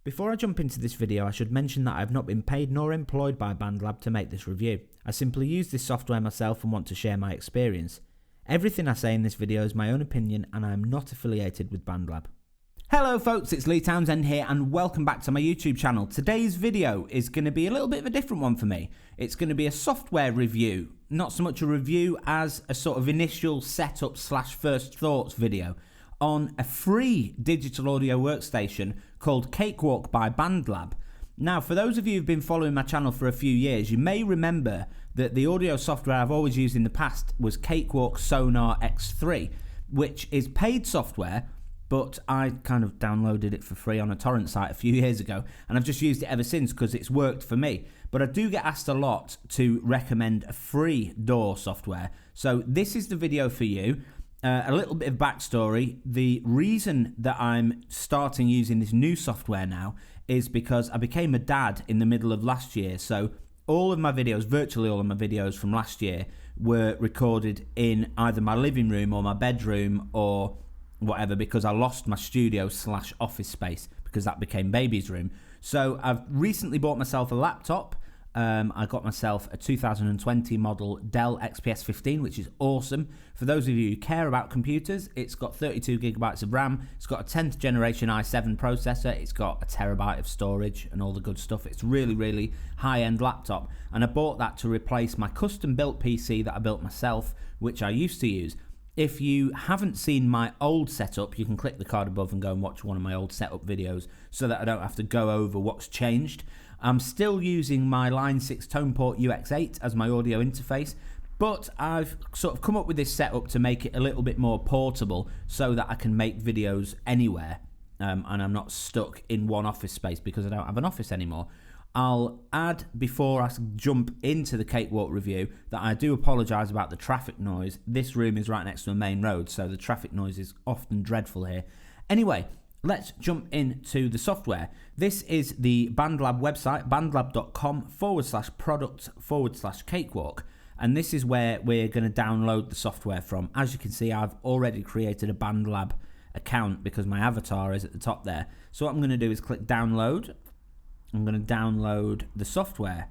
Before I jump into this video, I should mention that I have not been paid nor employed by Bandlab to make this review. I simply use this software myself and want to share my experience. Everything I say in this video is my own opinion and I am not affiliated with Bandlab. Hello folks, it's Lee Townsend here and welcome back to my YouTube channel. Today's video is going to be a little bit of a different one for me. It's going to be a software review, not so much a review as a sort of initial setup / first thoughts video on a free digital audio workstation called Cakewalk by Bandlab. Now, for those of you who've been following my channel for a few years, you may remember that the audio software I've always used in the past was Cakewalk Sonar X3, which is paid software, but I kind of downloaded it for free on a torrent site a few years ago, and I've just used it ever since because it's worked for me. But I do get asked a lot to recommend a free DAW software, so this is the video for you. A little bit of backstory. The reason that I'm starting using this new software now is because I became a dad in the middle of last year. So all of my videos, virtually all of my videos from last year were recorded in either my living room or my bedroom or whatever, because I lost my studio / office space because that became baby's room. So I've recently bought myself a laptop. I got myself a 2020 model Dell XPS 15, which is awesome. For those of you who care about computers, it's got 32 gigabytes of RAM. It's got a 10th generation i7 processor. It's got a terabyte of storage and all the good stuff. It's really high-end laptop. And I bought that to replace my custom-built PC that I built myself, which I used to use. If you haven't seen my old setup, you can click the card above and go and watch one of my old setup videos so that I don't have to go over what's changed. I'm still using my Line 6 tone port UX8 as my audio interface, but I've sort of come up with this setup to make it a little bit more portable so that I can make videos anywhere, and I'm not stuck in one office space because I don't have an office anymore. I'll add, before I jump into the Cakewalk review, that I do apologise about the traffic noise. This room is right next to a main road, so the traffic noise is often dreadful here. Anyway, let's jump into the software. This is the Bandlab website, bandlab.com/product/Cakewalk. And this is where we're going to download the software from. As you can see, I've already created a Bandlab account because my avatar is at the top there. So what I'm going to do is click download. I'm going to download the software.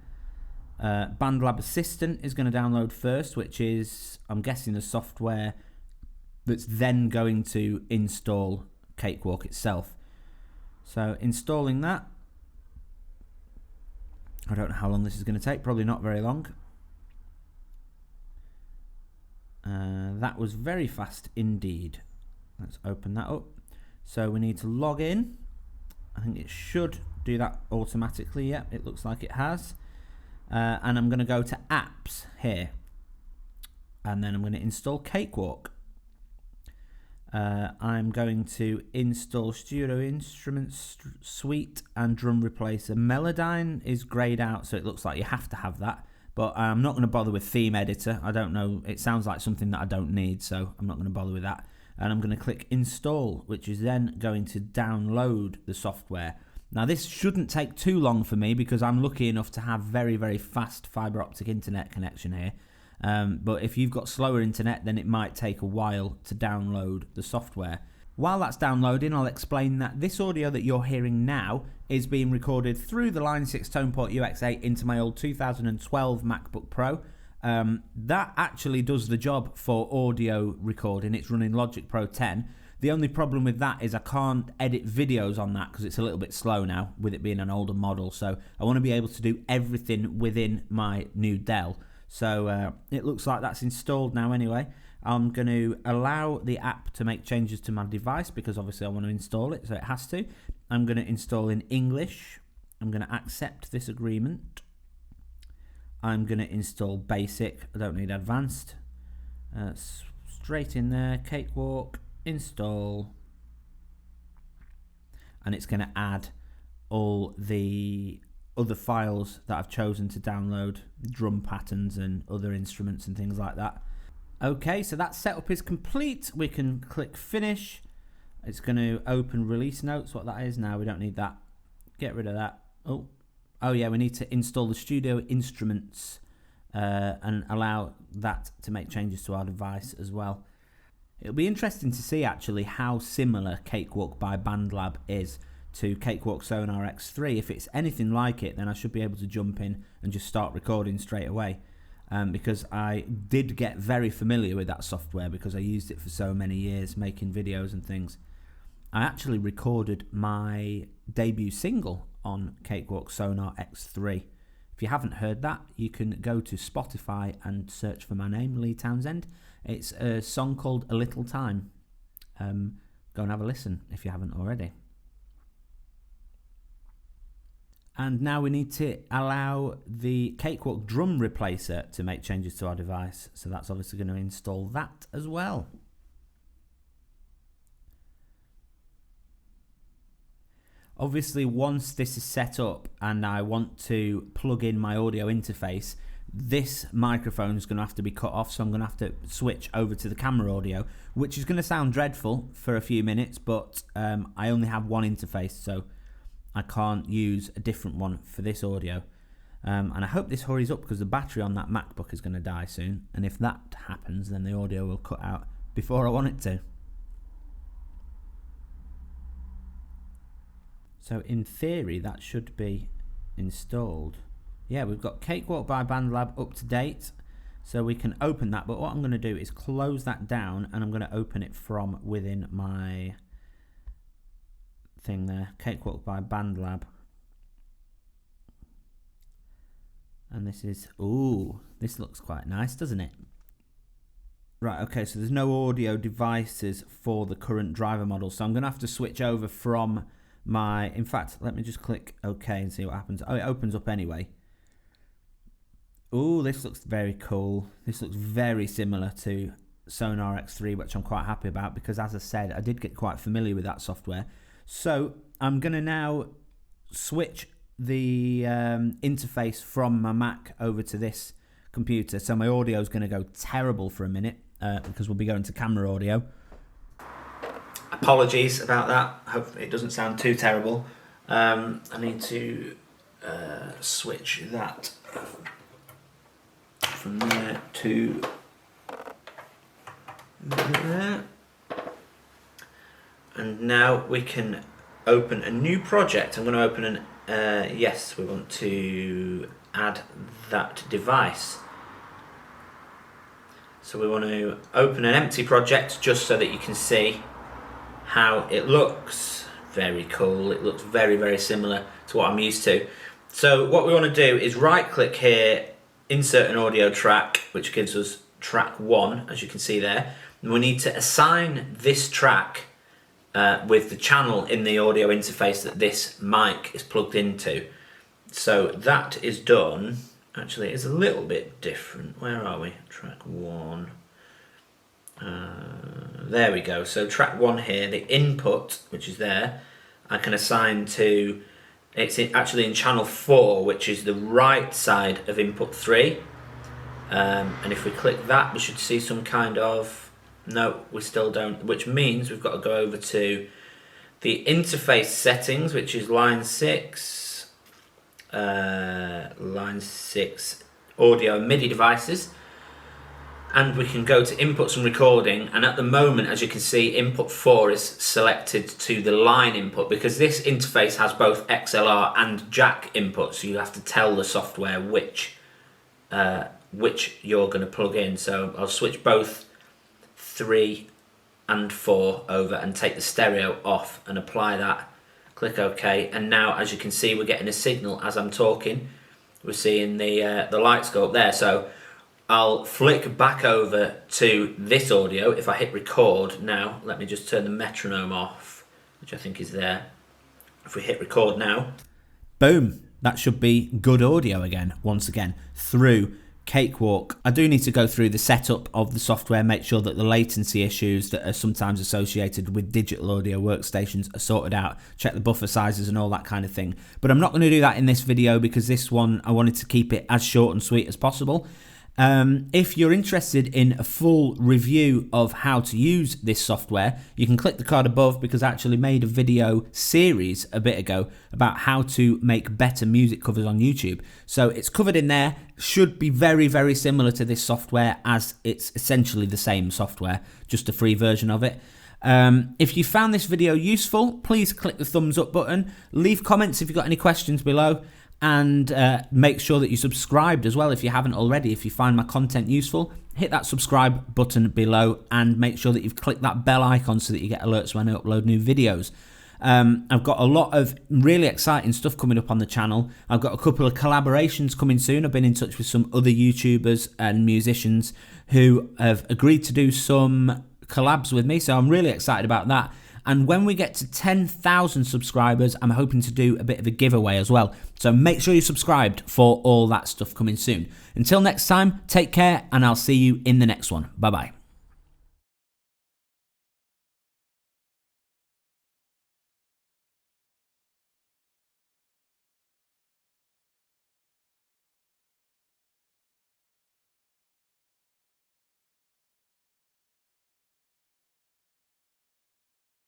Bandlab Assistant is going to download first, which is, I'm guessing, the software that's then going to install Cakewalk itself. So installing that, I don't know how long this is going to take, probably not very long. That was very fast indeed. Let's open that up. So we need to log in. I think it should do that automatically. Yeah, it looks like it has. And I'm going to go to apps here, and then I'm going to install Cakewalk. I'm going to install Studio Instruments Suite and Drum Replacer. Melodyne is grayed out, so it looks like you have to have that. But I'm not going to bother with Theme Editor. I don't know. It sounds like something that I don't need, so I'm not going to bother with that. And I'm going to click Install, which is then going to download the software. Now, this shouldn't take too long for me because I'm lucky enough to have very fast fibre optic internet connection here. But if you've got slower internet, then it might take a while to download the software. While that's downloading, I'll explain that this audio that you're hearing now is being recorded through the Line 6 tone port UX8 into my old 2012 MacBook Pro. That actually does the job for audio recording. It's running Logic Pro 10. The only problem with that is I can't edit videos on that because it's a little bit slow now with it being an older model. So I want to be able to do everything within my new Dell. So it looks like that's installed now anyway. I'm going to allow the app to make changes to my device because obviously I want to install it, so it has to. I'm going to install in English. I'm going to accept this agreement. I'm going to install basic. I don't need advanced. Straight in there, Cakewalk, install. And it's going to add all the other files that I've chosen to download, drum patterns and other instruments and things like that. Okay, so that setup is complete. We can click finish. It's going to open release notes, what that is now. We don't need that. Get rid of that. Oh yeah, we need to install the Studio Instruments and allow that to make changes to our device as well. It'll be interesting to see actually how similar Cakewalk by Bandlab is to Cakewalk Sonar X3, if it's anything like it, then I should be able to jump in and just start recording straight away. Because I did get very familiar with that software because I used it for so many years making videos and things. I actually recorded my debut single on Cakewalk Sonar X3. If you haven't heard that, you can go to Spotify and search for my name, Lee Townsend. It's a song called A Little Time. Go and have a listen if you haven't already. And now we need to allow the Cakewalk drum replacer to make changes to our device. So that's obviously going to install that as well. Obviously, once this is set up and I want to plug in my audio interface, this microphone is going to have to be cut off. So I'm going to have to switch over to the camera audio, which is going to sound dreadful for a few minutes, but I only have one interface, so I can't use a different one for this audio. And I hope this hurries up because the battery on that MacBook is going to die soon. And if that happens, then the audio will cut out before I want it to. So in theory, that should be installed. Yeah, we've got Cakewalk by Bandlab up to date. So we can open that. But what I'm going to do is close that down and I'm going to open it from within my thing there, Cakewalk by Bandlab. And this is, ooh, this looks quite nice, doesn't it? Right, okay, so there's no audio devices for the current driver model, so I'm going to have to switch over from my, in fact, let me just click OK and see what happens. Oh, it opens up anyway. Ooh, this looks very cool. This looks very similar to Sonar X3, which I'm quite happy about because, as I said, I did get quite familiar with that software. So I'm going to now switch the interface from my Mac over to this computer. So my audio is going to go terrible for a minute because we'll be going to camera audio. Apologies about that. Hopefully it doesn't sound too terrible. I need to switch that from there to there. And now we can open a new project. I'm going to open an, yes, we want to add that device. So we want to open an empty project just so that you can see how it looks. Very cool. It looks very, very similar to what I'm used to. So what we want to do is right click here, insert an audio track, which gives us track 1, as you can see there. And we need to assign this track with the channel in the audio interface that this mic is plugged into. So that is done. Actually, it's a little bit different. Where are we? Track 1. There we go. So track 1 here, the input, which is there, I can assign to, it's actually in channel 4, which is the right side of input 3. And if we click that, we should see some kind of, no, we still don't, which means we've got to go over to the interface settings, which is line 6, audio and MIDI devices, and we can go to inputs and recording, and at the moment, as you can see, input 4 is selected to the line input because this interface has both XLR and jack input, so you have to tell the software which you're going to plug in. So I'll switch both 3 and 4 over and take the stereo off and apply that. Click OK, and now as you can see, we're getting a signal as I'm talking. We're seeing the lights go up there. So I'll flick back over to this audio. If I hit record now, let me just turn the metronome off, which I think is there. If we hit record now, boom, that should be good audio again, once again, through Cakewalk. I do need to go through the setup of the software, make sure that the latency issues that are sometimes associated with digital audio workstations are sorted out, check the buffer sizes and all that kind of thing. But I'm not going to do that in this video because this one I wanted to keep it as short and sweet as possible. If you're interested in a full review of how to use this software, you can click the card above because I actually made a video series a bit ago about how to make better music covers on YouTube. So it's covered in there, should be very, very similar to this software as it's essentially the same software, just a free version of it. If you found this video useful, please click the thumbs up button. Leave comments if you've got any questions below. And make sure that you subscribed as well if you haven't already. If you find my content useful, hit that subscribe button below and make sure that you've clicked that bell icon so that you get alerts when I upload new videos. I've got a lot of really exciting stuff coming up on the channel. I've got a couple of collaborations coming soon. I've been in touch with some other YouTubers and musicians who have agreed to do some collabs with me, so I'm really excited about that. And when we get to 10,000 subscribers, I'm hoping to do a bit of a giveaway as well. So make sure you're subscribed for all that stuff coming soon. Until next time, take care, and I'll see you in the next one. Bye-bye.